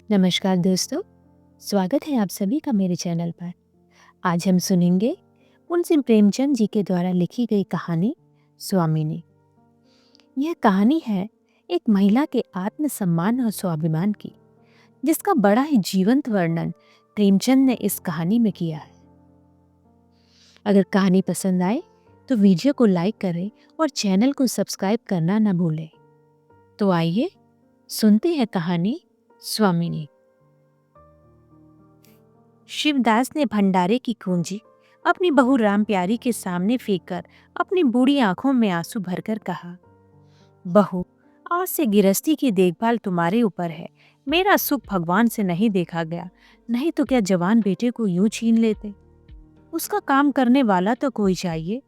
नमस्कार दोस्तों, स्वागत है आप सभी का मेरे चैनल पर। आज हम सुनेंगे मुंशी प्रेमचंद जी के द्वारा लिखी गई कहानी स्वामिनी। यह कहानी है एक महिला के आत्मसम्मान और स्वाभिमान की, जिसका बड़ा ही जीवंत वर्णन प्रेमचंद ने इस कहानी में किया है। अगर कहानी पसंद आए तो वीडियो को लाइक करें और चैनल को सब्सक्राइब करना न भूलें। तो आइए सुनते हैं कहानी स्वामिनी। शिवदास ने भंडारे की कुंजी अपनी बहू राम प्यारी के सामने फेंककर अपनी बूढ़ी आंखों में आंसू भरकर कहा, बहू, आज से गिरस्ती की देखभाल तुम्हारे ऊपर है। मेरा सुख भगवान से नहीं देखा गया, नहीं तो क्या जवान बेटे को यूं छीन लेते। उसका काम करने वाला तो कोई चाहिए।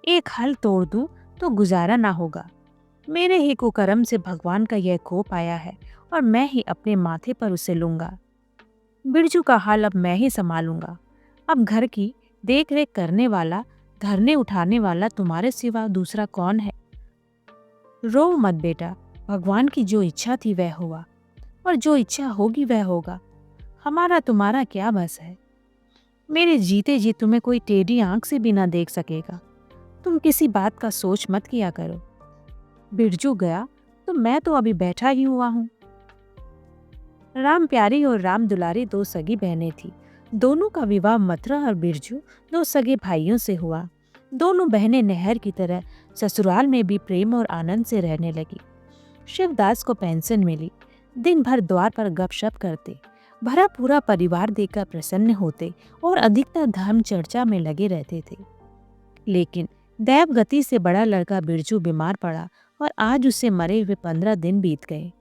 एक हल तोड़ दूं तो गुजारा ना होगा। मेरे ही कुकर्म से भगवान का यह कोप आया है और मैं ही अपने माथे पर उसे लूंगा। बिरजू का हाल अब मैं ही संभालूंगा। अब घर की देख रेख करने वाला, धरने उठाने वाला तुम्हारे सिवा दूसरा कौन है। रो मत बेटा, भगवान की जो इच्छा थी वह हुआ, और जो इच्छा होगी वह होगा। हमारा तुम्हारा क्या बस है। मेरे जीते जी तुम्हें कोई टेढ़ी आंख से भी ना देख सकेगा। तुम किसी बात का सोच मत किया करो। बिरजू गया तो मैं तो अभी बैठा ही हुआ हूं। राम प्यारी और राम दुलारी दो सगी बहनें थीं। दोनों का विवाह मथुरा और बिरजू दो सगे भाइयों से हुआ। दोनों बहनें नहर की तरह ससुराल में भी प्रेम और आनंद से रहने लगी। शिवदास को पेंशन मिली। दिन भर द्वार पर गपशप करते, भरा पूरा परिवार देखकर प्रसन्न होते और अधिकतर धर्म चर्चा में लगे रहते थे। लेकिन दैव गति से बड़ा लड़का बिरजू बीमार पड़ा और आज उसे मरे हुए 15 दिन बीत गए।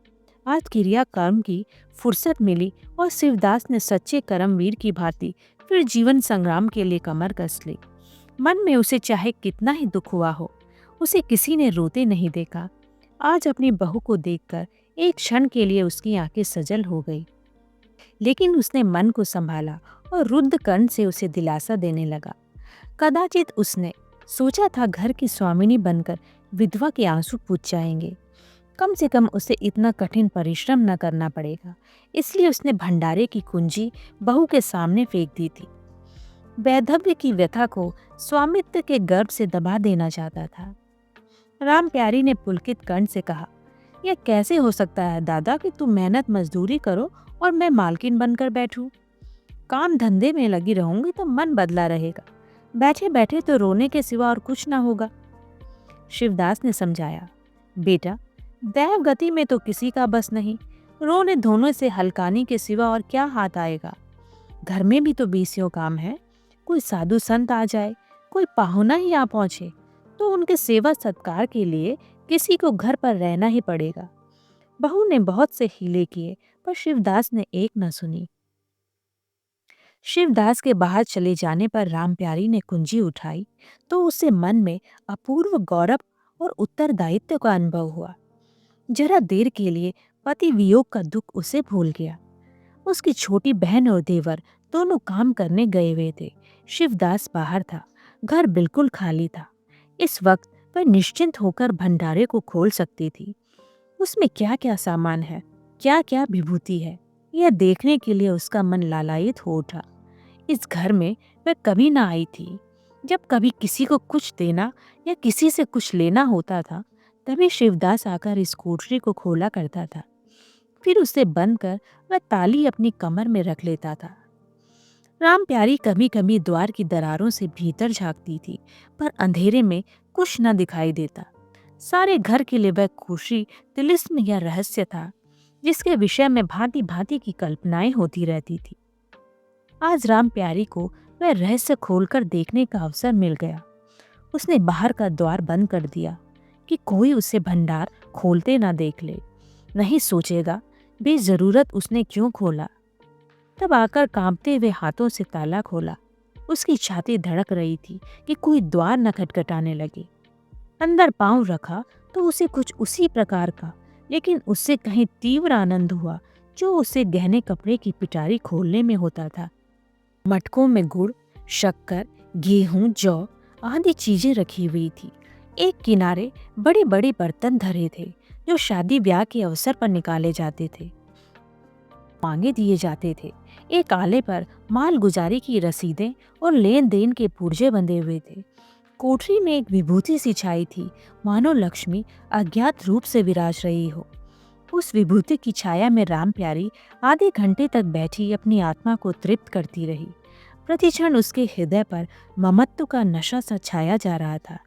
आज क्रिया कर्म की फुर्सत मिली और शिवदास ने सच्चे कर्मवीर की भांति फिर जीवन संग्राम के लिए कमर कस ली। मन में उसे चाहे कितना ही दुख हुआ हो, उसे किसी ने रोते नहीं देखा। आज अपनी बहू को देखकर एक क्षण के लिए उसकी आंखें सजल हो गई, लेकिन उसने मन को संभाला और रुद्ध कर्ण से उसे दिलासा देने लगा। कदाचित उसने सोचा था घर की स्वामिनी बनकर विधवा के आंसू पूछ जाएंगे। कम से कम उसे इतना कठिन परिश्रम न करना पड़ेगा, इसलिए उसने भंडारे की कुंजी बहू के सामने फेंक दी थी। वैधव्य की व्यथा को स्वामित्व के गर्भ से दबा देना चाहता था। राम प्यारी ने पुलकित कर्ण से कहा, यह कैसे हो सकता है दादा कि तुम मेहनत मजदूरी करो और मैं मालकिन बनकर बैठूं। काम धंधे में लगी रहूंगी तो मन बदला रहेगा, बैठे बैठे तो रोने के सिवा और कुछ ना होगा। शिवदास ने समझाया, बेटा, दैव गति में तो किसी का बस नहीं। रोने धोने से हलकानी के सिवा और क्या हाथ आएगा। घर में भी तो बीसियों काम है। कोई साधु संत आ जाए, कोई पाहुना ही आ पहुंचे, तो उनके सेवा सत्कार के लिए किसी को घर पर रहना ही पड़ेगा। बहू ने बहुत से हीले किए, पर शिवदास ने एक न सुनी। शिवदास के बाहर चले जाने पर राम प्यारी ने कुंजी उठाई तो उसे मन में अपूर्व गौरव और उत्तरदायित्व का अनुभव हुआ। जरा देर के लिए पति वियोग का दुख उसे भूल गया। उसकी छोटी बहन और देवर दोनों काम करने गए हुए थे। शिवदास बाहर था। घर बिल्कुल खाली था। इस वक्त वह निश्चिंत होकर भंडारे को खोल सकती थी। उसमें क्या क्या सामान है, क्या क्या विभूति है, यह देखने के लिए उसका मन लालायित हो उठा। इस घर में वह कभी ना आई थी। जब कभी किसी को कुछ देना या किसी से कुछ लेना होता था, तभी शिवदास आकर इस कोठरी को खोला करता था। फिर उसे बंद कर वह ताली अपनी कमर में रख लेता था। राम प्यारी कभी कभी द्वार की दरारों से भीतर झांकती थी, पर अंधेरे में कुछ न दिखाई देता। सारे घर के लिए वह खुशी तिलिस्म या रहस्य था, जिसके विषय में भांति भांति की कल्पनाएं होती रहती थी। आज राम प्यारी को वह रहस्य खोलकर देखने का अवसर मिल गया। उसने बाहर का द्वार बंद कर दिया कि कोई उसे भंडार खोलते ना देख ले। नहीं सोचेगा बेजरूरत उसने क्यों खोला। तब आकर कांपते हुए हाथों से ताला खोला। उसकी छाती धड़क रही थी कि कोई द्वार न खटखटाने लगे। अंदर पांव रखा तो उसे कुछ उसी प्रकार का, लेकिन उससे कहीं तीव्र आनंद हुआ जो उसे गहने कपड़े की पिटारी खोलने में होता था। मटकों में गुड़, शक्कर, गेहूं, जौ आदि चीजें रखी हुई थी। एक किनारे बड़े बड़े बर्तन धरे थे जो शादी ब्याह के अवसर पर निकाले जाते थे। मांगे दिए जाते थे। एक आले पर माल गुजारी की रसीदें और लेन देन के पुर्जे बंधे हुए थे। कोठरी में एक विभूति सी छाई थी, मानो लक्ष्मी अज्ञात रूप से विराज रही हो। उस विभूति की छाया में राम प्यारी आधे घंटे तक बैठी अपनी आत्मा को तृप्त करती रही। प्रतिक्षण उसके हृदय पर ममत्व का नशा सा छाया जा रहा था।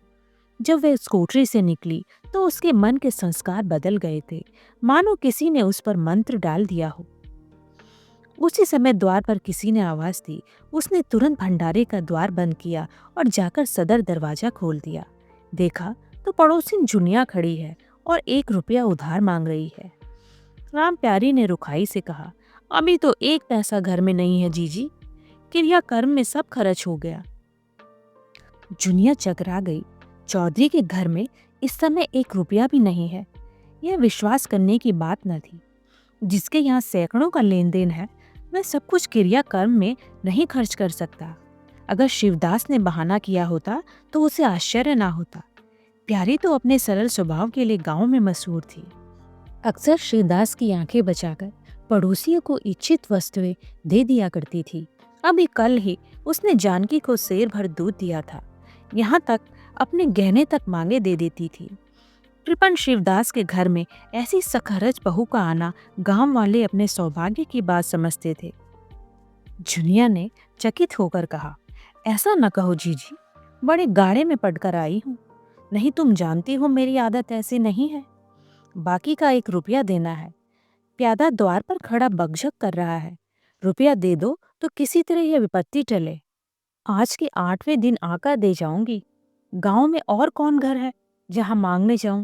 जब वह उस कोठरी से निकली तो उसके मन के संस्कार बदल गए थे, मानो किसी ने उस पर मंत्र डाल दिया हो। उसी समय द्वार पर किसी ने आवाज दी। उसने तुरंत भंडारे का द्वार बंद किया और जाकर सदर दरवाजा खोल दिया। देखा तो पड़ोसिन जुनिया खड़ी है और 1 रुपया उधार मांग रही है। राम प्यारी ने रुखाई से कहा, अभी तो 1 पैसा घर में नहीं है जीजी, क्रियाकर्म में सब खर्च हो गया। जुनिया चकरा गई। चौधरी के घर में इस समय 1 रुपया भी नहीं है। यह विश्वास करने की बात न थी। जिसके यहाँ सैकड़ों का लेन देन है, वह सब कुछ क्रियाकर्म में नहीं खर्च कर सकता। अगर शिवदास ने बहाना किया होता तो उसे आश्चर्य ना होता। प्यारी तो अपने सरल स्वभाव के लिए गांव में मशहूर थी। अक्सर शिवदास की आंखें बचाकर पड़ोसियों को इच्छित वस्तुएं दे दिया करती थी। अभी कल ही उसने जानकी को सेर भर दूध दिया था। यहाँ तक अपने गहने तक मांगे दे देती थी। कृपण शिवदास के घर में ऐसी सखरज बहू का आना गांव वाले अपने सौभाग्य की बात समझते थे। जुनिया ने चकित होकर कहा, ऐसा न कहो जीजी, बड़े गाड़े में पड़कर आई हूँ। नहीं तुम जानती हो मेरी आदत ऐसी नहीं है। बाकी का 1 रुपया देना है। प्यादा द्वार पर खड़ा बकझक कर रहा है। रुपया दे दो तो किसी तरह यह विपत्ति टले। आज के 8वें दिन आकर दे जाऊंगी। गांव में और कौन घर है जहां मांगने जाऊं।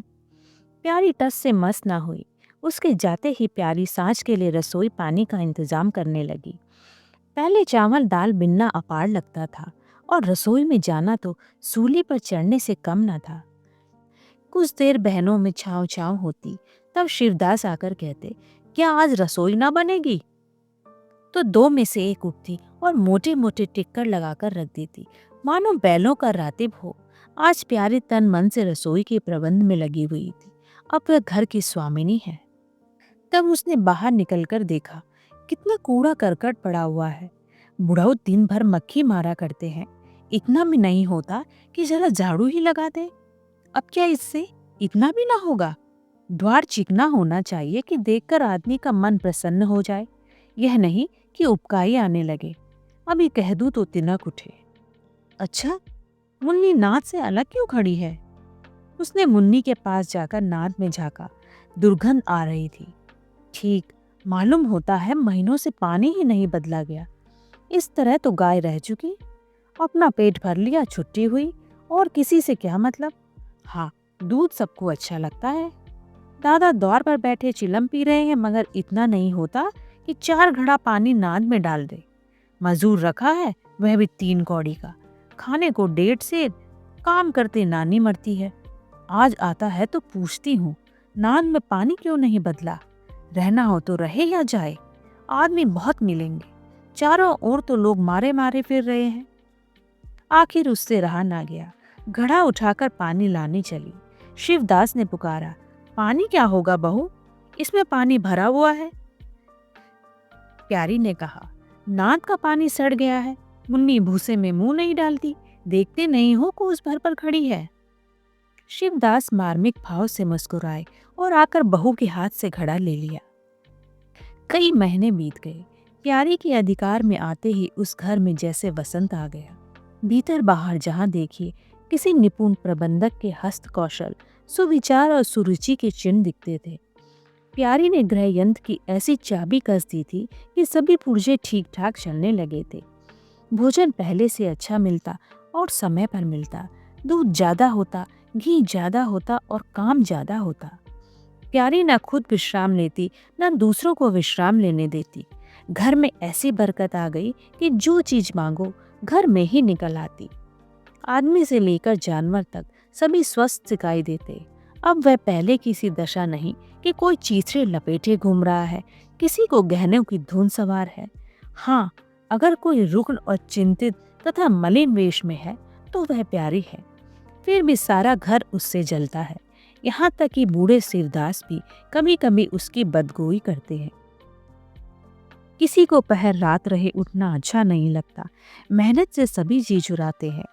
प्यारी टस से मस ना हुई। उसके जाते ही प्यारी सांझ के लिए रसोई पानी का इंतजाम करने लगी। पहले चावल दाल बिनना अपार लगता था और रसोई में जाना तो सूली पर चढ़ने से कम न था। कुछ देर बहनों में छाव छाव होती, तब शिवदास आकर कहते, क्या आज रसोई ना बनेगी? तो 2 में से एक उठती और मोटे मोटे टिक्कर लगाकर रख देती, मानो बैलों का रातिब हो। आज प्यारी तन मन से रसोई के प्रबंध में लगी हुई थी। अब वह घर की स्वामिनी है। तब उसने बाहर निकलकर देखा, कितना कूड़ा करकट पड़ा हुआ है। बुढ़ऊ दिन भर मक्खी मारा करते हैं, इतना भी नहीं होता कि जरा झाड़ू ही लगा दे। अब क्या इससे इतना भी ना होगा? द्वार चिकना होना चाहिए कि देखकर आदमी का मन प्रसन्न हो जाए, यह नहीं कि उपकाई आने लगे। अभी कह दूं तो तिनक उठे। अच्छा, मुन्नी नाद से अलग क्यों खड़ी है? उसने मुन्नी के पास जाकर नाद में झांका। दुर्गंध आ रही थी। ठीक, मालूम होता है महीनों से पानी ही नहीं बदला गया। इस तरह तो गाय रह चुकी। अपना पेट भर लिया, छुट्टी हुई, और किसी से क्या मतलब। हाँ, दूध सबको अच्छा लगता है। दादा द्वार पर बैठे चिलम पी रहे हैं, मगर इतना नहीं होता कि 4 घड़ा पानी नाद में डाल दे। मजदूर रखा है, वह भी 3 कौड़ी का, खाने को 1.5 सेर, काम करते नानी मरती है। आज आता है तो पूछती हूँ, नाद में पानी क्यों नहीं बदला? रहना हो तो रहे या जाए, आदमी बहुत मिलेंगे। चारों ओर तो लोग मारे मारे फिर रहे हैं। आखिर उससे रहा ना गया। घड़ा उठाकर पानी लाने चली। शिवदास ने पुकारा, पानी क्या होगा बहू, इसमें पानी भरा हुआ है। प्यारी ने कहा, नाद का पानी सड़ गया है। मुन्नी भूसे में मुंह नहीं डालती, देखते नहीं हो कोस भर पर खड़ी है। शिवदास मार्मिक भाव से मुस्कुराए और आकर बहू के हाथ से घड़ा ले लिया। कई महीने बीत गए। प्यारी के अधिकार में आते ही उस घर में जैसे वसंत आ गया। भीतर बाहर जहां देखिए किसी निपुण प्रबंधक के हस्त कौशल, सुविचार और सुरुचि के चिन्ह दिखते थे। प्यारी ने गृह यंत्र की ऐसी चाबी कस दी थी कि सभी पुर्जे ठीक ठाक चलने लगे थे। भोजन पहले से अच्छा मिलता और समय पर मिलता। दूध ज्यादा होता, घी ज्यादा होता और काम ज्यादा होता। प्यारी न खुद विश्राम लेती, न दूसरों को विश्राम लेने देती। घर में ऐसी बरकत आ गई कि जो चीज मांगो घर में ही निकल आती। आदमी से लेकर जानवर तक सभी स्वस्थ दिखाई देते। अब वह पहले की सी दशा नहीं कि कोई चीथड़े लपेटे घूम रहा है, किसी को गहनों की धुन सवार है। हाँ, अगर कोई रुग्ण और चिंतित तथा मलिन वेश में है तो वह प्यारी है। फिर भी सारा घर उससे जलता है। यहाँ तक कि बूढ़े शिवदास भी कभी कभी उसकी बदगोई करते हैं। किसी को पहर रात रहे उठना अच्छा नहीं लगता। मेहनत से सभी जी चुराते हैं,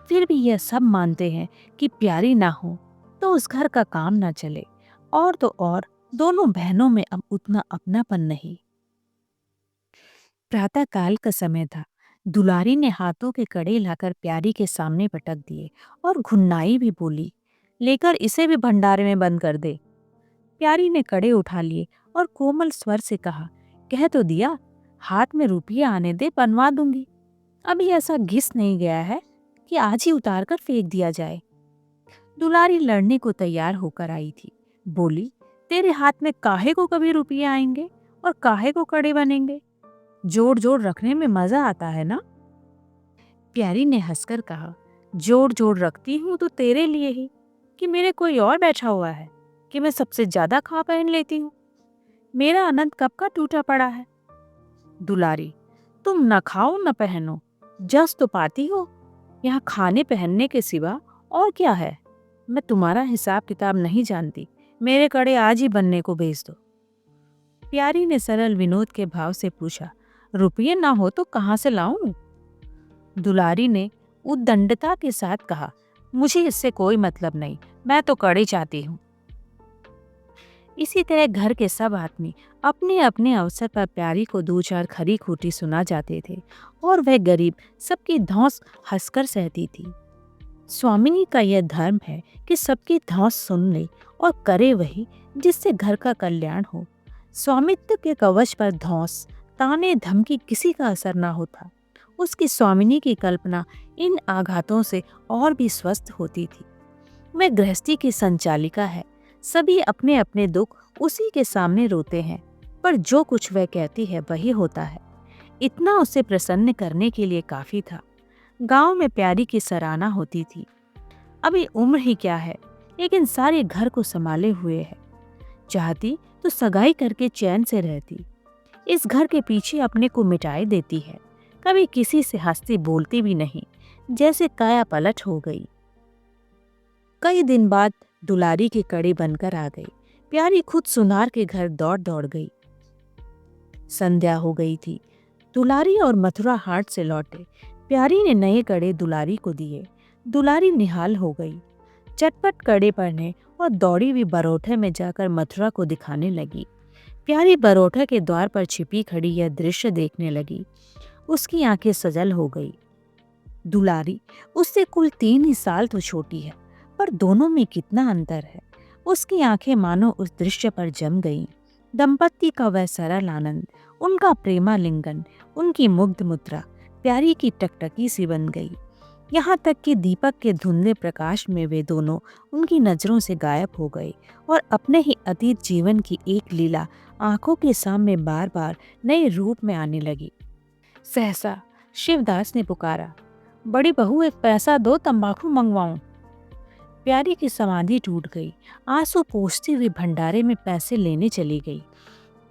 फिर भी यह सब मानते हैं कि प्यारी ना हो तो उस घर का काम ना चले। और तो और दोनों बहनों में अब उतना अपनापन नहीं। प्रातःकाल का समय था। दुलारी ने हाथों के कड़े लाकर प्यारी के सामने पटक दिए और घुन्नाई भी बोली, लेकर इसे भी भंडारे में बंद कर दे। प्यारी ने कड़े उठा लिए और कोमल स्वर से कहा, कह तो दिया, हाथ में रुपये आने दे, बनवा दूंगी। अभी ऐसा घिस नहीं गया है कि आज ही उतार कर फेंक दिया जाए। दुलारी लड़ने को तैयार होकर आई थी। बोली, तेरे हाथ में काहे को कभी रुपये आएंगे और काहे को कड़े बनेंगे? जोड़ जोड़ रखने में मजा आता है ना? प्यारी ने हंसकर कहा, जोड़ जोड़ रखती हूँ तो तेरे लिए ही, कि मेरे कोई और बैठा हुआ है, कि मैं सबसे ज्यादा खा पहन लेती हूँ? मेरा अनंत कब का टूटा पड़ा है। दुलारी, तुम न खाओ न पहनो, जस तो पाती हो। यहाँ खाने पहनने के सिवा और क्या है? मैं तुम्हारा हिसाब किताब नहीं जानती। मेरे कड़े आज ही बनने को भेज दो। प्यारी ने सरल विनोद के भाव से पूछा, रुपये ना हो तो कहाँ से लाऊं? दुलारी ने उद्दंडता के साथ कहा, मुझे इससे कोई मतलब नहीं, मैं तो कड़े चाहती हूँ। इसी तरह घर के सब आदमी अपने अपने अवसर पर प्यारी को दो चार खरी खोटी सुना जाते थे और वह गरीब सबकी धौंस हंसकर सहती थी। स्वामिनी का यह धर्म है कि सबकी धौंस सुन ले और करे वही जिससे घर का कल्याण हो। स्वामित्व के कवच पर धौंस, ताने धमकी किसी का असर ना होता। उसकी स्वामिनी की कल्पना इन आघातों से और भी स्वस्थ होती थी। वह गृहस्थी की संचालिका है। सभी अपने अपने दुख उसी के सामने रोते हैं, पर जो कुछ वह कहती है वही होता है। इतना उसे प्रसन्न करने के लिए काफी था। गांव में प्यारी की सराहना होती थी। अभी उम्र ही क्या है, लेकिन सारे घर को संभाले हुए है। चाहती तो सगाई करके चैन से रहती। इस घर के पीछे अपने को मिटाए देती है। कभी किसी से हंसती बोलती भी नहीं, जैसे काया पलट हो गई। कई दिन बाद दुलारी की कड़ी बनकर आ गई। प्यारी खुद सुनार के घर दौड़ दौड़ गई। संध्या हो गई थी। दुलारी और मथुरा हाट से लौटे। प्यारी ने नए कड़े दुलारी को दिए। दुलारी निहाल हो गई। चटपट कड़े पहने और दौड़ी हुई बरोठे में जाकर मथुरा को दिखाने लगी। प्यारी बरोठा के द्वार पर छिपी खड़ी यह दृश्य देखने लगी। उसकी आंखें सजल हो गई। दुलारी उससे कुल 3 ही साल तो छोटी है, पर दोनों में कितना अंतर है। उसकी आंखें मानो उस दृश्य पर जम गईं। दंपत्ति का वह सरल आनंद, उनका प्रेमालिंगन, उनकी मुग्ध मुद्रा प्यारी की टकटकी सी बन गई। यहाँ तक कि दीपक के धुंधले प्रकाश में वे दोनों उनकी नजरों से गायब हो गए और अपने ही अतीत जीवन की एक लीला आंखों के सामने बार बार नए रूप में आने लगी। सहसा शिवदास ने पुकारा, बड़ी बहू, एक पैसा दो, तंबाकू मंगवाऊं। प्यारी की समाधि टूट गई। आंसू पोंछती हुई भंडारे में पैसे लेने चली गई।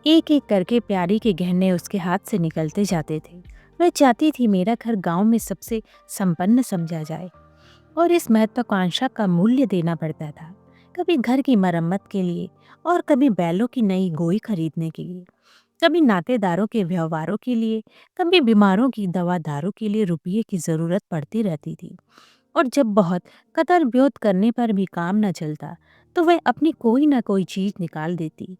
एक एक करके प्यारी के गहने उसके हाथ से निकलते जाते थे। वह चाहती थी मेरा घर गांव में सबसे संपन्न समझा जाए और इस महत्वाकांक्षा का मूल्य देना पड़ता था। कभी घर की मरम्मत के लिए और कभी बैलों की नई गोई खरीदने के लिए, कभी नातेदारों के व्यवहारों के लिए, कभी बीमारों की दवा दारू के लिए रुपये की जरूरत पड़ती रहती थी। और जब बहुत कतर ब्योत करने पर भी काम न चलता तो वह अपनी कोई ना कोई चीज निकाल देती,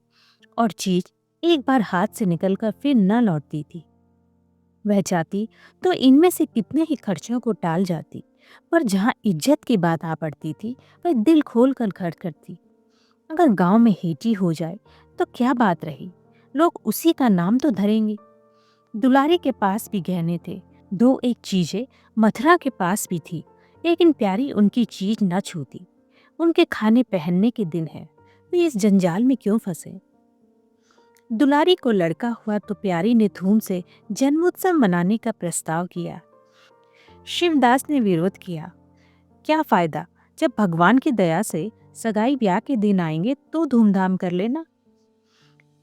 और चीज एक बार हाथ से निकलकर फिर न लौटती थी। वह चाहती तो इनमें से कितने ही खर्चों को टाल जाती, पर जहाँ इज्जत की बात आ पड़ती थी वह दिल खोल कर खर्च करती। अगर गांव में हेटी हो जाए तो क्या बात रही, लोग उसी का नाम तो धरेंगे। दुलारी के पास भी गहने थे। 2 एक चीजें मथुरा के पास भी थी, लेकिन प्यारी उनकी चीज न छूती। उनके खाने पहनने के दिन है, वे इस जंजाल में क्यों फंसे। दुलारी को लड़का हुआ तो प्यारी ने धूम से जन्मोत्सव मनाने का प्रस्ताव किया। शिवदास ने विरोध किया। क्या फायदा, जब भगवान की दया से सगाई ब्याह के दिन आएंगे तो धूमधाम कर लेना।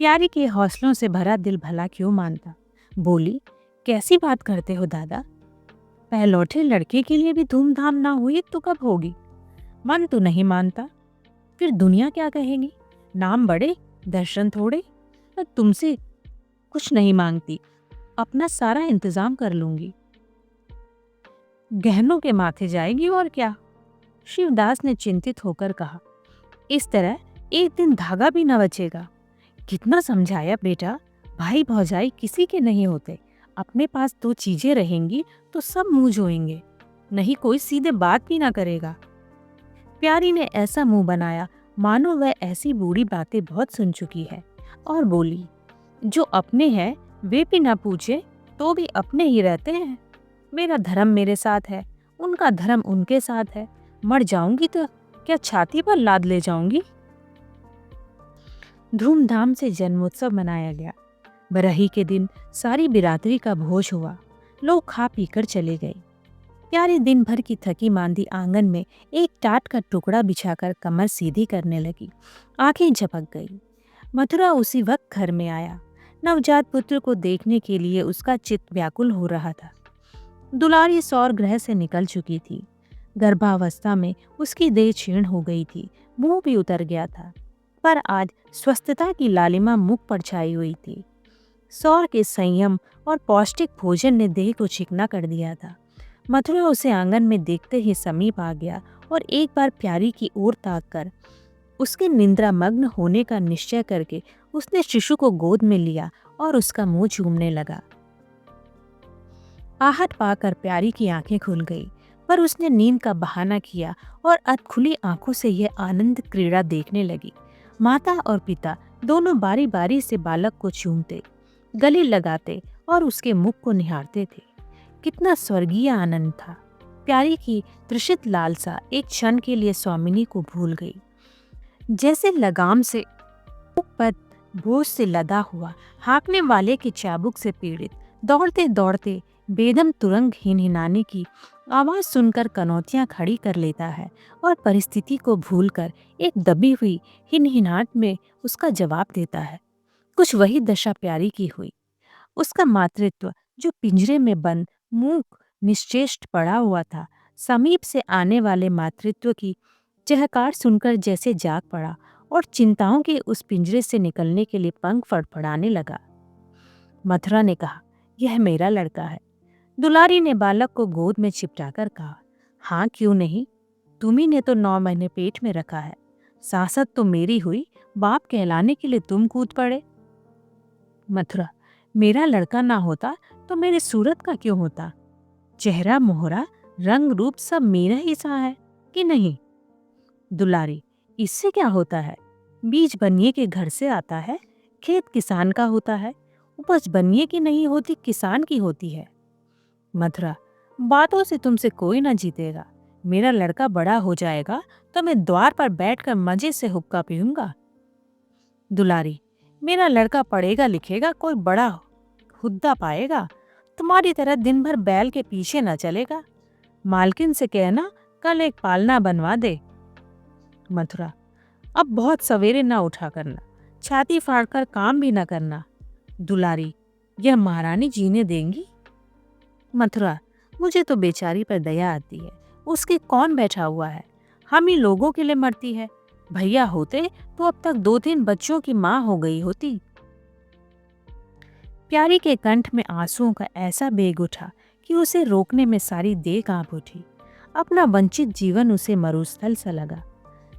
प्यारी के हौसलों से भरा दिल भला क्यों मानता। बोली, कैसी बात करते हो दादा, पहलौठे लड़के के लिए भी धूमधाम ना हुई तो कब होगी। मन तो नहीं मानता, फिर दुनिया क्या कहेगी। नाम बड़े, दर्शन थोड़े। तुमसे कुछ नहीं मांगती, अपना सारा इंतजाम कर लूंगी। गहनों के माथे जाएगी और क्या? शिवदास ने चिंतित होकर कहा। इस तरह एक दिन धागा भी न बचेगा। कितना समझाया बेटा, भाई भौजाई किसी के नहीं होते। अपने पास दो चीजें रहेंगी तो सब मुंह जोएंगे, नहीं कोई सीधे बात भी ना करेगा। प्यारी ने ऐसा मुंह बनाया मानो वह ऐसी बूढ़ी बातें बहुत सुन चुकी है, और बोली, जो अपने हैं वे भी ना पूछे तो भी अपने ही रहते हैं। मेरा धर्म मेरे साथ है, उनका धर्म उनके साथ है। मर जाऊंगी तो क्या छाती पर लाद ले जाऊंगी? धूमधाम से जन्मोत्सव मनाया गया। बरही के दिन सारी बिरादरी का भोज हुआ। लोग खा पीकर चले गए। प्यारी दिन भर की थकी मांदी आंगन में एक टाट का टुकड़ा बिछाकर कमर सीधी करने लगी। आंखें झपक गई। मथुरा उसी वक्त घर में आया। नवजात पुत्र को देखने के लिए उसका चित्त व्याकुल हो रहा था। दुलारी सौर ग्रह से निकल चुकी थी। गर्भावस्था में उसकी देह क्षीण हो गई थी, मुंह भी उतर गया था, पर आज स्वस्थता की लालिमा मुख पर छाई हुई थी। सौर के संयम और पौष्टिक भोजन ने देह को चिकना कर दिया था। मथुरा उसे आंगन में देखते ही समीप आ गया और एक बार प्यारी की ओर ताक कर उसके निंद्रा मग्न होने का निश्चय करके उसने शिशु को गोद में लिया और उसका मुंह चूमने लगा। आहट पाकर प्यारी की आंखें खुल गई, पर उसने नींद का बहाना किया और अधखुली आंखों से यह आनंद क्रीड़ा देखने लगी। माता और पिता दोनों बारी बारी से बालक को चूमते, गले लगाते और उसके मुख को निहारते थे। कितना स्वर्गीय आनंद था। प्यारी की तृषित लालसा एक क्षण के लिए स्वामिनी को भूल गई। जैसे लगाम से पर बोझ से लदा हुआ हाँकने वाले के चाबुक से पीड़ित दौड़ते दौड़ते बेदम तुरंग हिनहिनाने की आवाज सुनकर कनौतियां खड़ी कर लेता है और परिस्थिति को भूलकर एक दबी हुई हिनहिनाहट में उसका जवाब देता है। कुछ वही दशा प्यारी की हुई। उसका मातृत्व जो पिंजरे में बंद मूक निश्चेष्ट पड़ा हुआ था, समीप से आने वाले मातृत्व की चहकार सुनकर जैसे जाग पड़ा और चिंताओं के उस पिंजरे से निकलने के लिए पंख फड़फड़ाने लगा। मथुरा ने कहा, यह मेरा लड़का है। दुलारी ने बालक को गोद में चिपटाकर कहा, हाँ क्यों नहीं, तुम्ही ने तो 9 महीने पेट में रखा है। सासत तो मेरी हुई, बाप कहलाने के लिए तुम कूद पड़े। मथुरा, मेरा लड़का ना होता तो मेरे सूरत का क्यों होता? चेहरा मोहरा रंग रूप सब मेरा ही सा है कि नहीं? दुलारी, इससे क्या होता है? बीज बनिए के घर से आता है, खेत किसान का होता है, उपज बनिए की नहीं होती, किसान की होती है। मथुरा, बातों से तुमसे कोई ना जीतेगा। मेरा लड़का बड़ा हो जाएगा तो मैं द्वार पर बैठकर मजे से हुक्का पीऊंगा। दुलारी, मेरा लड़का पढ़ेगा लिखेगा, कोई बड़ा हुद्दा पाएगा, तुम्हारी तरह दिन भर बैल के पीछे न चलेगा। मालकिन से कहना कल एक पालना बनवा दे। मथुरा, अब बहुत सवेरे ना उठा करना, छाती फाड़कर काम भी ना करना। दुलारी, यह महारानी जीने देंगी? मथुरा, मुझे तो बेचारी पर दया आती है। उसके कौन बैठा हुआ है, हम ही लोगों के लिए मरती है। भैया होते तो अब तक 2-3 बच्चों की माँ हो गई होती। प्यारी के कंठ में आंसुओं का ऐसा बेग उठा कि उसे रोकने में सारी देह कांप उठी। अपना वंचित जीवन उसे मरुस्थल सा लगा,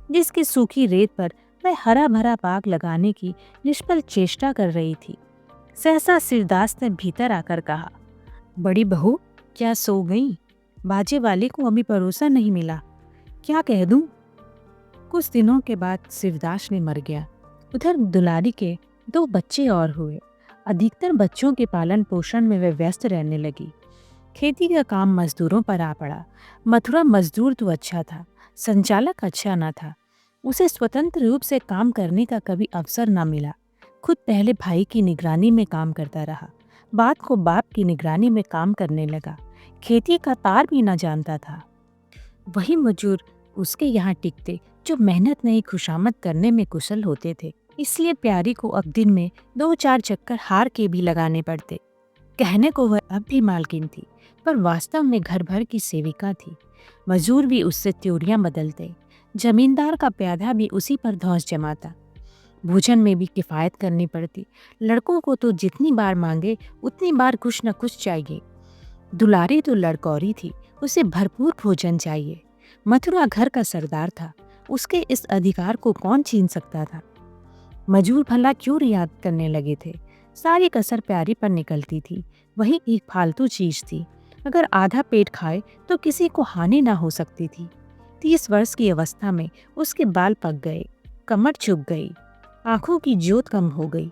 जिसकी सूखी रेत पर वह हरा भरा बाग लगाने की निष्फल चेष्टा कर रही थी। सहसा शिवदास ने भीतर आकर कहा, बड़ी बहू क्या सो गई? बाजे वाले को अभी भरोसा नहीं मिला, क्या कह दूं? कुछ दिनों के बाद शिवदास ने मर गया। उधर दुलारी के 2 बच्चे और हुए। अधिकतर बच्चों के पालन पोषण में वे व्यस्त रहने लगी। खेती का काम मजदूरों पर आ पड़ा। मथुरा मजदूर तो अच्छा था, संचालक अच्छा न था। उसे स्वतंत्र रूप से काम करने का कभी अवसर न मिला। खुद पहले भाई की निगरानी में काम करता रहा, बाद को बाप की निगरानी में काम करने लगा। खेती का तार भी न जानता था। वही मजदूर उसके यहाँ टिकते जो मेहनत नहीं खुशामद करने में कुशल होते थे। इसलिए प्यारी को अब दिन में 2-4 चक्कर हार के भी लगाने पड़ते। कहने को वह अब भी मालकिन थी, पर वास्तव में घर भर की सेविका थी। मजदूर भी उससे त्योरियां बदलते, जमींदार का प्यादा भी उसी पर धौंस जमाता। भोजन में भी किफ़ायत करनी पड़ती। लड़कों को तो जितनी बार मांगे उतनी बार कुछ न कुछ चाहिए। दुलारी तो लड़कौरी थी, उसे भरपूर भोजन चाहिए। मथुरा घर का सरदार था, उसके इस अधिकार को कौन छीन सकता था। मजूर भला क्यों रियायत करने लगे थे। सारी कसर प्यारी पर निकलती थी। वही एक फालतू चीज थी, अगर आधा पेट खाए तो किसी को हानि ना हो सकती थी। 30 वर्ष की अवस्था में उसके बाल पक गए, कमर झुक गई, आंखों की ज्योत कम हो गई,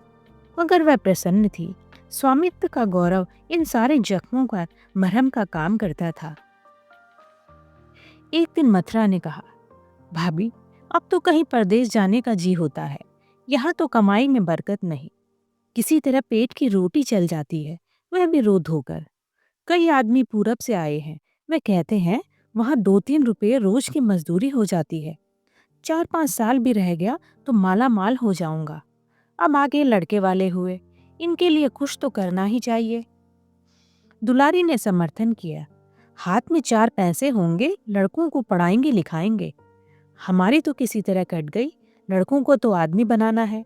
मगर वह प्रसन्न थी। स्वामित्व का गौरव इन सारे जख्मों का मरहम का काम करता था। एक दिन मथुरा ने कहा, भाभी, अब तो कहीं परदेश जाने का जी होता है। यहाँ तो कमाई में बरकत नहीं, किसी तरह पेट की रोटी चल जाती है, वह भी रो धोकर। कई आदमी पूरब से आए हैं, वे कहते हैं वहाँ 2-3 रुपये रोज की मजदूरी हो जाती है। 4-5 साल भी रह गया तो माला माल हो जाऊंगा। अब आगे लड़के वाले हुए, इनके लिए कुछ तो करना ही चाहिए। दुलारी ने समर्थन किया, हाथ में 4 पैसे होंगे, लड़कों को पढ़ाएंगे लिखाएंगे। हमारी तो किसी तरह कट गई, लड़कों को तो आदमी बनाना है।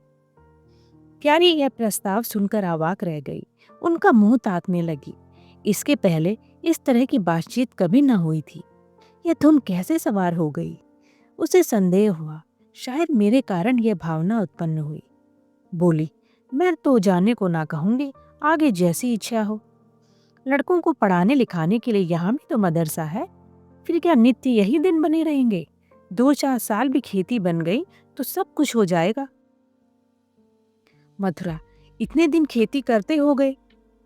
प्यारी यह प्रस्ताव सुनकर अवाक रह गई, उनका मुंह ताकने लगी। इसके पहले इस तरह की बातचीत कभी न हुई थी। यह धुन कैसे सवार हो गई। उसे संदेह हुआ, शायद मेरे कारण यह भावना उत्पन्न हुई। बोली, मैं तो जाने को ना कहूंगी, आगे जैसी इच्छा हो। लड़कों को पढ़ाने लिखाने के लिए यहाँ भी तो मदरसा है, फिर क्या नित्य यही दिन बने रहेंगे। 2-4 साल भी खेती बन गई तो सब कुछ हो जाएगा। मथुरा, इतने दिन खेती करते हो गए,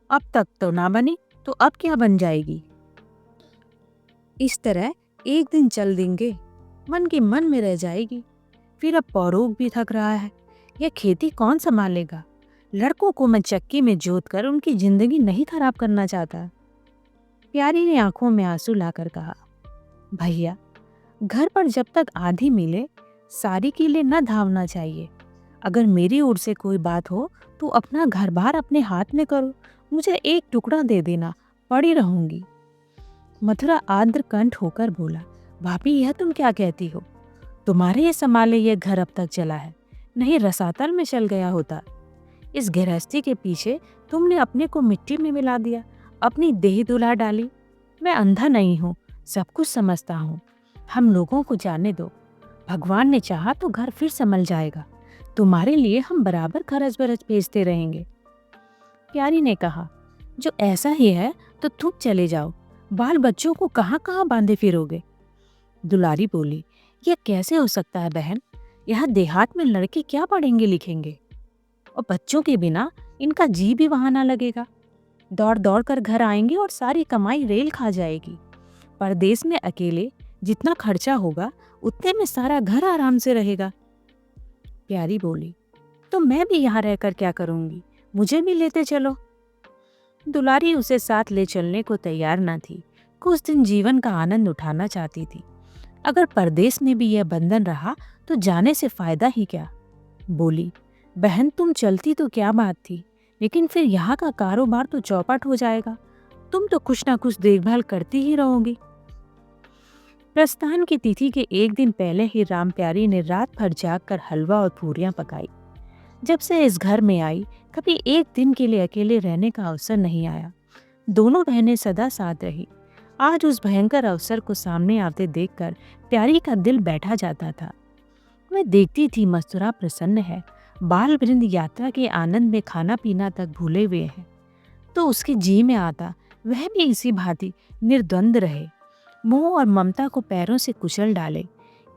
अब तक तो ना बनी, तो अब क्या बन जाएगी। इस तरह एक दिन चल देंगे, मन के मन में रह जाएगी। फिर अब पौरोग भी थक रहा है, यह खेती कौन संभालेगा। लड़कों को मैं चक्की में जोत कर उनकी जिंदगी नहीं खराब करना चाहता। प्यारी ने आंखों में आंसू लाकर कहा, भैया, घर पर जब तक आधी मिले सारी के लिए न धावना चाहिए। अगर मेरी ओर से कोई बात हो तो अपना घर बार अपने हाथ में करो, मुझे एक टुकड़ा दे देना, पड़ी रहूंगी। मथुरा आर्द्र कंठ होकर बोला, भाभी, यह तुम क्या कहती हो। तुम्हारे ये संभाले यह घर अब तक चला है, नहीं रसातल में चल गया होता। इस गृहस्थी के पीछे तुमने अपने को मिट्टी में मिला दिया, अपनी देह दुला डाली। मैं अंधा नहीं हूँ, सब कुछ समझता हूँ। हम लोगों को जाने दो, भगवान ने चाहा तो घर फिर संभल जाएगा। तुम्हारे लिए हम बराबर खर्च बरच भेजते रहेंगे। प्यारी ने कहा, जो ऐसा ही है तो तुम चले जाओ, बाल बच्चों को कहाँ कहाँ बांधे फिरोगे। दुलारी बोली, यह कैसे हो सकता है बहन, यहाँ देहात में लड़के क्या पढ़ेंगे लिखेंगे, और बच्चों के बिना इनका जी भी वहां ना लगेगा। दौड़ दौड़ कर घर आएंगे और सारी कमाई रेल खा जाएगी। परदेश में अकेले जितना खर्चा होगा उतने में सारा घर आराम से रहेगा। प्यारी बोली, तो मैं भी यहाँ रहकर क्या करूंगी, मुझे भी लेते चलो। दुलारी उसे साथ ले चलने को तैयार न थी, कुछ दिन जीवन का आनंद उठाना चाहती थी। अगर परदेश में भी यह बंधन रहा तो जाने से फायदा ही क्या। बोली, बहन, तुम चलती तो क्या बात थी, लेकिन फिर यहाँ का कारोबार तो चौपट हो जाएगा। तुम तो कुछ ना कुछ देखभाल करती ही रहोगी। प्रस्थान की तिथि के एक दिन पहले ही राम प्यारी ने रात भर जागकर हलवा और पूरियां पकाई। जब से इस घर में आई, कभी एक दिन के लिए अकेले रहने का अवसर नहीं आया। दोनों बहनें सदा साथ रही। आज उस भयंकर अवसर को सामने आते देखकर प्यारी का दिल बैठा जाता था। वह देखती थी मथुरा प्रसन्न है, बाल वृंद यात्रा के आनंद में खाना पीना तक भूले हुए हैं, तो उसके जी में आता वह भी इसी भांति निर्द्वंद रहे, मोह और ममता को पैरों से कुचल डाले।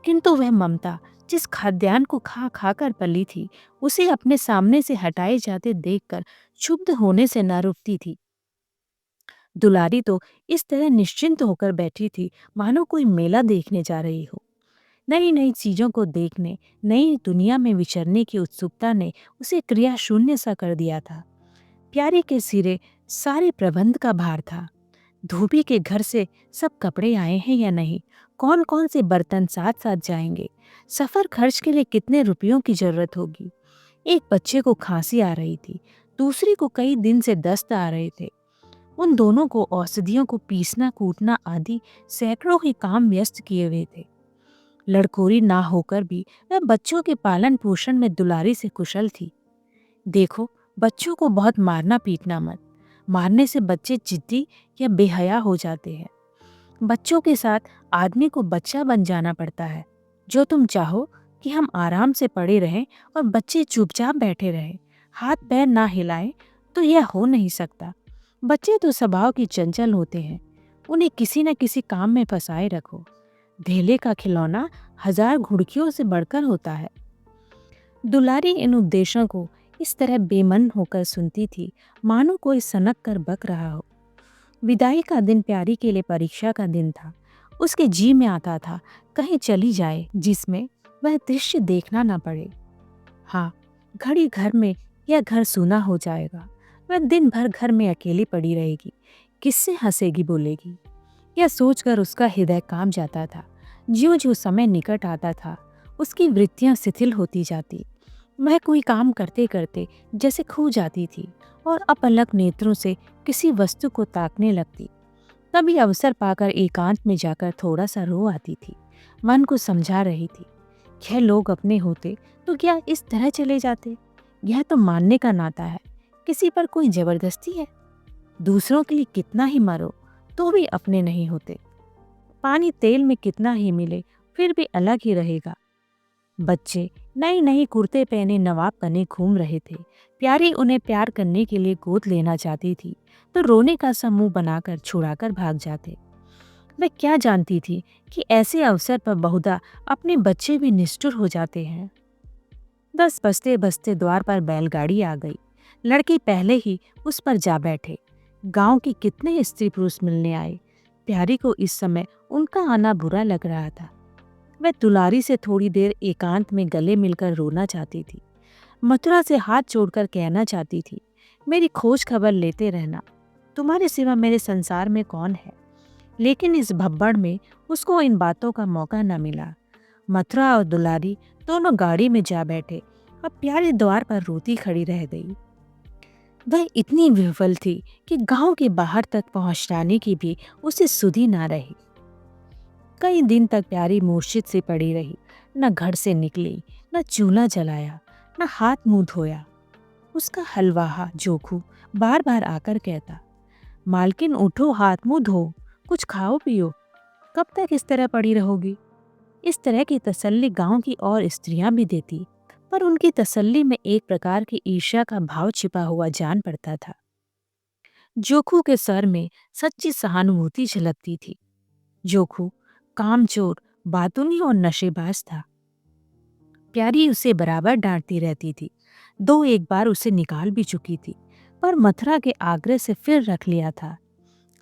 किंतु वह ममता जिस खाद्यान्न को खा खा कर पली थी, उसे अपने सामने से हटाए जाते देखकर क्षुब्ध होने से न रुकती थी। दुलारी तो इस तरह निश्चिंत होकर बैठी थी मानो कोई मेला देखने जा रही हो। नई नई चीजों को देखने, नई दुनिया में विचरने की उत्सुकता ने उसे क्रिया शून्य सा कर दिया था। प्यारी के सिरे सारे प्रबंध का भार था। धोबी के घर से सब कपड़े आए हैं या नहीं, कौन कौन से बर्तन साथ साथ जाएंगे, सफर खर्च के लिए कितने रुपयों की जरूरत होगी। एक बच्चे को खांसी आ रही थी, दूसरी को कई दिन से दस्त आ रहे थे। उन दोनों को औषधियों को पीसना कूटना आदि सैकड़ों ही काम व्यस्त किए हुए थे। लड़कोरी ना होकर भी वह बच्चों के पालन पोषण में दुलारी से कुशल थी। देखो, बच्चों को बहुत मारना पीटना मत। मारने से बच्चे जिद्दी या बेहया हो जाते हैं। बच्चों के साथ आदमी को बच्चा बन जाना पड़ता है। जो तुम चाहो कि हम आराम से पड़े रहें और बच्चे चुपचाप बैठे रहें, हाथ पैर ना हिलाएं, तो यह हो नहीं सकता। बच्चे तो स्वभाव की चंचल होते हैं। उन्हें किसी न किसी काम में फंसाए रखो। धेले का खिलौना 1000 घुड़कियों से बढ़कर होता है। दुलारी इन उपदेशों को इस तरह बेमन होकर सुनती थी, मानो कोई सनक कर बक रहा हो। विदाई का दिन प्यारी के लिए परीक्षा का दिन था। उसके जी में आता था कहीं चली जाए जिसमें वह दृश्य देखना न पड़े। हाँ, घड़ी घर में यह घर सूना हो जाएगा। वह दिन भर घर में अकेली पड़ी रहेगी, किससे हंसेगी बोलेगी। यह सोचकर उसका हृदय कांप जाता था। ज्यों ज्यों समय निकट आता था, उसकी वृत्तियां शिथिल होती जाती। वह कोई काम करते करते जैसे खो जाती थी और अपलक नेत्रों से किसी वस्तु को ताकने लगती। कभी अवसर पाकर एकांत में जाकर थोड़ा सा रो आती थी। मन को समझा रही थी, यह लोग अपने होते तो क्या इस तरह चले जाते। यह तो मानने का नाता है, किसी पर कोई जबरदस्ती है। दूसरों के लिए कितना ही मरो तो भी अपने नहीं होते। पानी तेल में कितना ही मिले फिर भी अलग ही रहेगा। बच्चे नई नई कुर्ते पहने नवाब बने घूम रहे थे। प्यारी उन्हें प्यार करने के लिए गोद लेना चाहती थी तो रोने का समूह बनाकर छुड़ाकर भाग जाते। वह क्या जानती थी कि ऐसे अवसर पर बहुधा अपने बच्चे भी निष्ठुर हो जाते हैं। 10 बजते बजते द्वार पर बैलगाड़ी आ गई। लड़के पहले ही उस पर जा बैठे। गांव के कितने स्त्री पुरुष मिलने आए। प्यारी को इस समय उनका आना बुरा लग रहा था। वह दुलारी से थोड़ी देर एकांत में गले मिलकर रोना चाहती थी। मथुरा से हाथ जोड़कर कहना चाहती थी, मेरी खोज खबर लेते रहना, तुम्हारे सिवा मेरे संसार में कौन है। लेकिन इस भब्बड़ में उसको इन बातों का मौका न मिला। मथुरा और दुलारी दोनों गाड़ी में जा बैठे। अब प्यारी द्वार पर रोती खड़ी रह गई। वह इतनी विह्वल थी कि गांव के बाहर तक पहुंचाने की भी उसे सुधि ना रही। कई दिन तक प्यारी मूर्छित से पड़ी रही। न घर से निकली, न चूल्हा जलाया, न हाथ मुंह धोया। उसका हलवाहा जोखू बार बार आकर कहता, मालकिन उठो, हाथ मुंह धो, कुछ खाओ पियो। कब तक इस तरह पड़ी रहोगी। इस तरह की तसल्ली गांव की और स्त्रियां भी देती, पर उनकी तसल्ली में एक प्रकार की ईर्ष्या का भाव छिपा हुआ जान पड़ता था। जोखू के सर में सच्ची सहानुभूति झलकती थी। जोखू कामचोर, बातूनी और नशेबाज था। प्यारी उसे बराबर डांटती रहती थी। 2 एक बार उसे निकाल भी चुकी थी, पर मथुरा के आग्रह से फिर रख लिया था।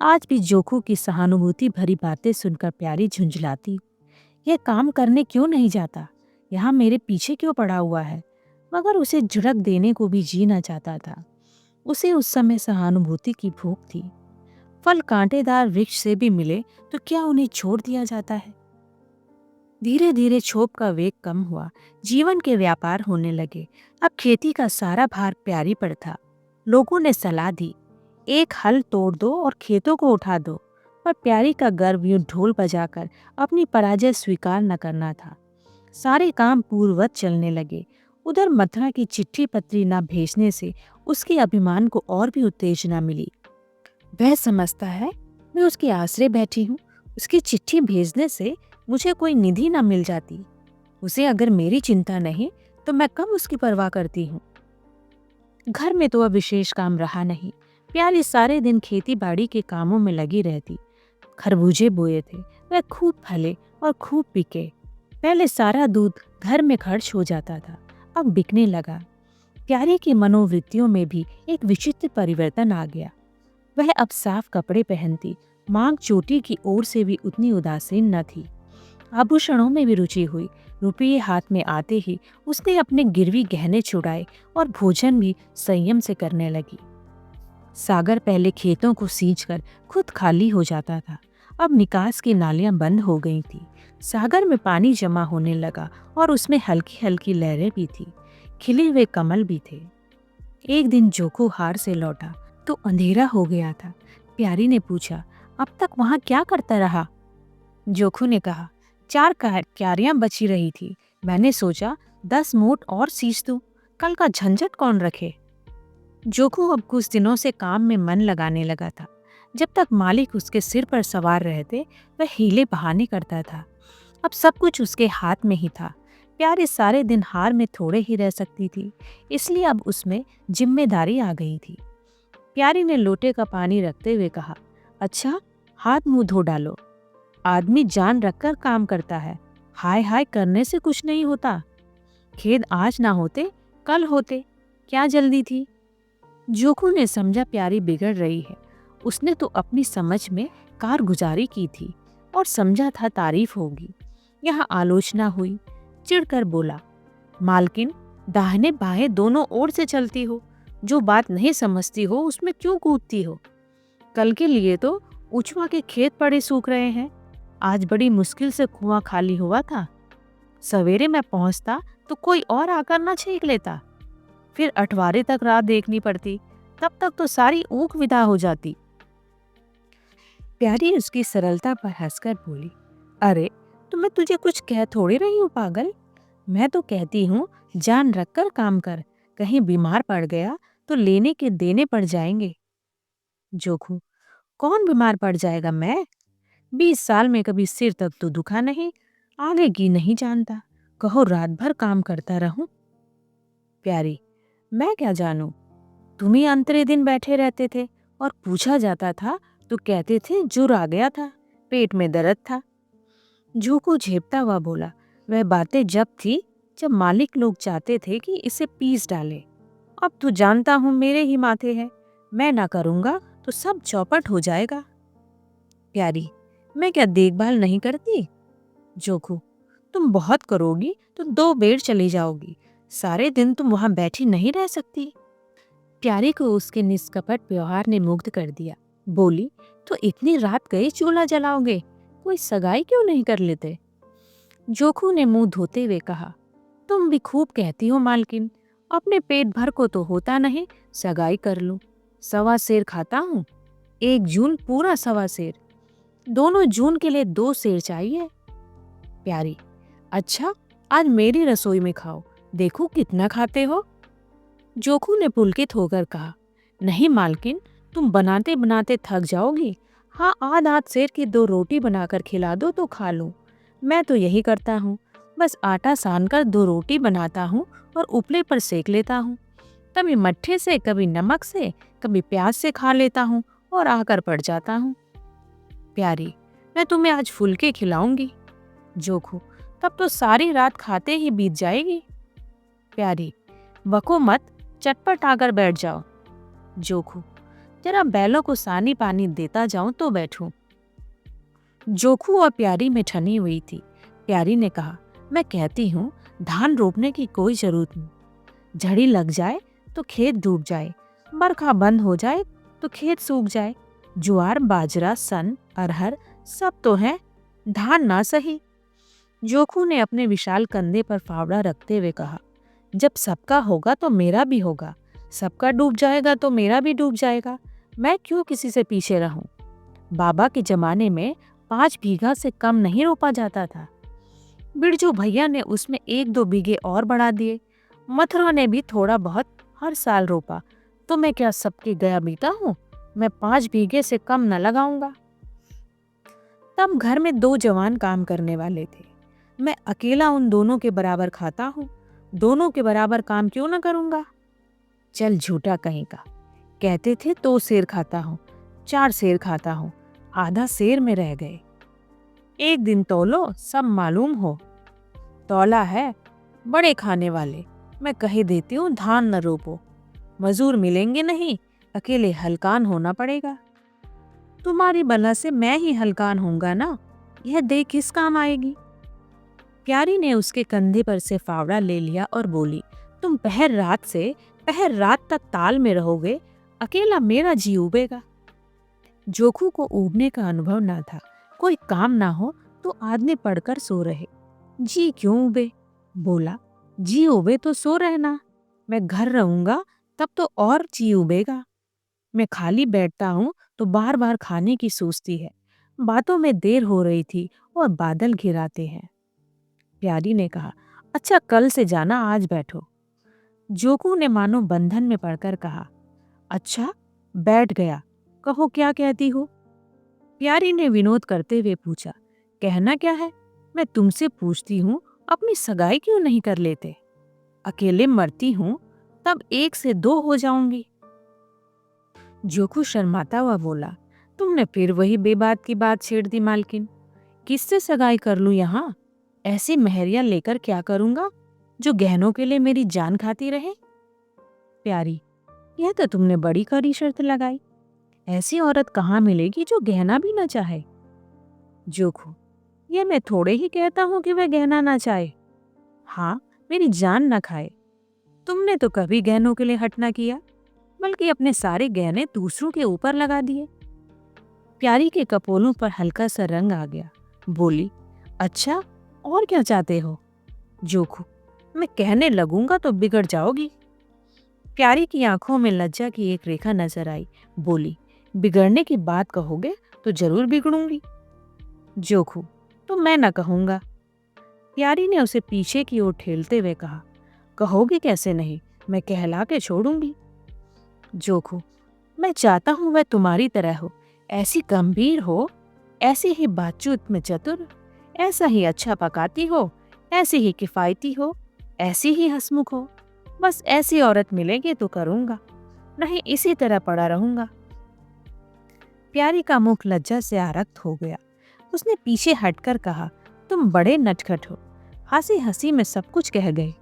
आज भी जोखू की सहानुभूति भरी बातें सुनकर प्यारी झुंझलाती। यह काम करने क्यों नहीं जाता, यहाँ मेरे पीछे क्यों पड़ा हुआ है। मगर उसे झुड़क देने को भी जी ना चाहता था। उसे उस समय सहानुभूति की भूख थी। फल कांटेदार वृक्ष से भी मिले तो क्या उन्हें छोड़ दिया जाता है। धीरे धीरे क्षोभ का वेग कम हुआ। जीवन के व्यापार होने लगे। अब खेती का सारा भार प्यारी पर था। लोगों ने सलाह दी, एक हल तोड़ दो और खेतों को उठा दो, पर प्यारी का गर्व यूं ढोल बजाकर अपनी पराजय स्वीकार न करना था। सारे काम पूर्ववत चलने लगे। उधर मथुरा की चिट्ठी पत्री न भेजने से उसके अभिमान को और भी उत्तेजना मिली। वह समझता है मैं उसके आश्रय बैठी हूँ, उसकी चिट्ठी भेजने से मुझे कोई निधि न मिल जाती। उसे अगर मेरी चिंता नहीं तो मैं कब उसकी परवाह करती हूँ। घर में तो अब विशेष काम रहा नहीं। प्यारी सारे दिन खेती बाड़ी के कामों में लगी रहती। खरबूजे बोए थे, वह खूब फले और खूब बिके। पहले सारा दूध घर में खर्च हो जाता था, अब बिकने लगा। प्यारी की मनोवृत्तियों में भी एक विचित्र परिवर्तन आ गया। वह अब साफ कपड़े पहनती, मांग चोटी की ओर से भी उतनी उदासीन न थी। आभूषणों में भी रुचि हुई। रुपये हाथ में आते ही उसने अपने गिरवी गहने छुड़ाए और भोजन भी संयम से करने लगी। सागर पहले खेतों को सींचकर खुद खाली हो जाता था, अब निकास की नालियां बंद हो गई थी। सागर में पानी जमा होने लगा और उसमें हल्की हल्की लहरें भी थी, खिले हुए कमल भी थे। एक दिन जोखू हार से लौटा तो अंधेरा हो गया था। प्यारी ने पूछा, अब तक वहां क्या करता रहा। जोखू ने कहा, 4 क्यारियां बची रही थी। मैंने सोचा 10 मूठ और सींच दूं, कल का झंझट कौन रखे। जोखू अब कुछ दिनों से काम में मन लगाने लगा था। जब तक मालिक उसके सिर पर सवार रहते, वह हीले बहाने करता था। अब सब कुछ उसके हाथ में ही था। प्यारी सारे दिन हार में थोड़े ही रह सकती थी, इसलिए अब उसमें जिम्मेदारी आ गई थी। प्यारी ने लोटे का पानी रखते हुए कहा, अच्छा, हाथ मुंह धो डालो। आदमी जान रखकर काम करता है, हाय हाय करने से कुछ नहीं होता। खेद आज ना होते, कल होते, क्या जल्दी थी। जोखू ने समझा प्यारी बिगड़ रही है। उसने तो अपनी समझ में कारगुजारी की थी और समझा था तारीफ होगी। यहाँ आलोचना हुई। चिढ़कर बोला, मालकिन, दाहिने बाहें दोनों ओर से चलती हो, जो बात नहीं समझती हो उसमें क्यों कूदती हो। कल के लिए तो उचवा के खेत पड़े सूख रहे हैं। आज बड़ी मुश्किल से कुआं खाली हुआ था। सवेरे मैं पहुंचता तो कोई और आकर ना छींक लेता, फिर अठवारे तक राह देखनी पड़ती, तब तक तो सारी ऊख विदा हो जाती। प्यारी उसकी सरलता पर हंसकर बोली, अरे, तो मैं तुझे कुछ कह थोड़ी रही हूँ पागल। मैं तो कहती हूँ जान रखकर काम कर, कहीं बीमार पड़ गया तो लेने के देने पड़ जाएंगे। जोखू, कौन बीमार पड़ जाएगा मैं? 20 साल में कभी सिर तक तो दुखा नहीं, आगे की नहीं जानता। कहो रात भर काम करता रहूं। प्यारी, मैं क्या जानूं, तुम ही अंतरे दिन बैठे रहते थे और पूछा जाता था तो कहते थे जुर आ गया था, पेट में दर्द था। झूकू झेपता हुआ बोला, वह बातें जब थी जब मालिक लोग चाहते थे कि इसे पीस डाले। अब तो जानता हूं मेरे ही माथे है, मैं ना करूंगा तो सब चौपट हो जाएगा। प्यारी, मैं क्या देखभाल नहीं करती? जोखू, तुम बहुत करोगी तो 2 बेर चली जाओगी, सारे दिन तुम वहां बैठी नहीं रह सकती। प्यारी को उसके निष्कपट व्यवहार ने मुग्ध कर दिया। बोली, तो इतनी रात गए चूल्हा जलाओगे, कोई सगाई क्यों नहीं कर लेते? जोखू ने मुंह धोते हुए कहा, तुम भी खूब कहती हो मालकिन, अपने पेट भर को तो होता नहीं, सगाई कर लूं। 1.25 सेर खाता हूँ, 1 जून पूरा 1.25 सेर, दोनों जून के लिए 2 सेर चाहिए। प्यारी, अच्छा, आज मेरी रसोई में खाओ, देखो कितना खाते हो। जोखू ने पुलकित होकर कहा, नहीं मालकिन, तुम बनाते बनाते थक जाओगी। हाँ, आध सेर की 2 रोटी बनाकर खिला दो तो खा लूं। मैं तो यही करता हूँ, बस आटा सान कर 2 रोटी बनाता हूँ और उपले पर सेक लेता हूँ। कभी मट्ठे से, कभी नमक से, कभी प्याज से खा लेता हूँ और आकर पड़ जाता हूँ। प्यारी, मैं तुम्हें आज फुलके खिलाऊंगी। जोखू, तब तो सारी रात खाते ही बीत जाएगी। प्यारी, बको मत, चटपट आकर बैठ जाओ। जोखू, जरा बैलों को सानी पानी देता जाऊं तो बैठूं। जोखू और प्यारी में ठनी हुई थी। प्यारी ने कहा, मैं कहती हूँ धान रोपने की कोई जरूरत नहीं। झड़ी लग जाए तो खेत डूब जाए, बरखा बंद हो जाए तो खेत सूख जाए। ज्वार, बाजरा, सन, अरहर सब तो है, धान ना सही। जोखू ने अपने विशाल कंधे पर फावड़ा रखते हुए कहा, जब सबका होगा तो मेरा भी होगा, सबका डूब जाएगा तो मेरा भी डूब जाएगा। मैं क्यों किसी से पीछे रहूं? बाबा के जमाने में 5 बीघा से कम नहीं रोपा जाता था। बिरजू भैया ने उसमें 1-2 बीघे और बढ़ा दिए। मथुरा ने भी थोड़ा बहुत हर साल रोपा। तो मैं क्या सबके गया बीता हूँ? मैं 5 बीघे से कम न लगाऊंगा। तब घर में 2 जवान काम करने वाले थे। मैं अकेला उन दोनों के बराबर खाता हूँ, दोनों के बराबर काम क्यों न करूंगा? चल झूठा कहीं का, कहते थे 2 सेर खाता हूँ, 4 सेर खाता हूँ, आधा सेर में रह गए। एक दिन तौलो, सब मालूम हो। तौला है, बड़े खाने वाले। मैं कह देती हूँ धान न रोपो, मजूर मिलेंगे नहीं, अकेले हलकान होना पड़ेगा। तुम्हारी बला से मैं ही हलकान होऊंगा ना, यह देख किस काम आएगी। प्यारी ने उसके कंधे पर से फावड़ा ले लिया और बोली, तुम पहर रात तक ताल में रहोगे, अकेला मेरा जी उबेगा। जोखू को ऊबने का अनुभव ना था। कोई काम ना हो तो आदमी पड़कर सो रहे, जी क्यों उबे? बोला, जी उबे तो सो रहना, मैं घर रहूंगा तब तो और जी उबेगा। मैं खाली बैठता हूँ तो बार बार खाने की सोचती है, बातों में देर हो रही थी और बादल घिराते हैं। प्यारी ने कहा, अच्छा कल से जाना, आज बैठो। जोकू ने मानो बंधन में पड़कर कहा, अच्छा बैठ गया, कहो क्या कहती हो। प्यारी ने विनोद करते हुए पूछा, कहना क्या है, मैं तुमसे पूछती हूँ, अपनी सगाई क्यों नहीं कर लेते? अकेले मरती हूँ तब 1 से 2 हो जाऊंगी। जोकू शर्माता हुआ बोला, तुमने फिर वही बेबात की बात छेड़ दी मालकिन। किससे सगाई कर लूं यहाँ? ऐसी मेहरिया लेकर क्या करूंगा जो गहनों के लिए मेरी जान खाती रहे? प्यारी, यह तो तुमने बड़ी कड़ी शर्त लगाई। ऐसी औरत कहाँ मिलेगी जो गहना भी न चाहे? जोखू, यह मैं थोड़े ही कहता हूँ कि वह गहना ना चाहे। हाँ, मेरी जान न खाए। तुमने तो कभी गहनों के लिए हट ना किया, बल्कि अपने सारे गहने दूसरों के ऊपर लगा दिए। प्यारी के कपोलों पर हल्का सा रंग आ गया। बोली, अच्छा और क्या चाहते हो? जोखू, मैं कहने लगूंगा तो बिगड़ जाओगी। प्यारी की आंखों में लज्जा की एक रेखा नजर आई। बोली, बिगड़ने की बात कहोगे तो जरूर बिगड़ूंगी। जोखू, तो मैं ना कहूंगा। प्यारी ने उसे पीछे की ओर ठेलते हुए कहा, कहोगे कैसे नहीं, मैं कहला के छोड़ूंगी। जोखू, मैं चाहता हूं वह तुम्हारी तरह हो, ऐसी गंभीर हो, ऐसी ही बातचीत में चतुर, ऐसा ही अच्छा पकाती हो, ऐसी ही किफायती हो, ऐसी ही हंसमुख हो। बस ऐसी औरत मिलेगी तो करूंगा, नहीं इसी तरह पड़ा रहूंगा। प्यारी का मुख लज्जा से आरक्त हो गया। उसने पीछे हटकर कहा, तुम बड़े नटखट हो, हंसी हंसी में सब कुछ कह गए।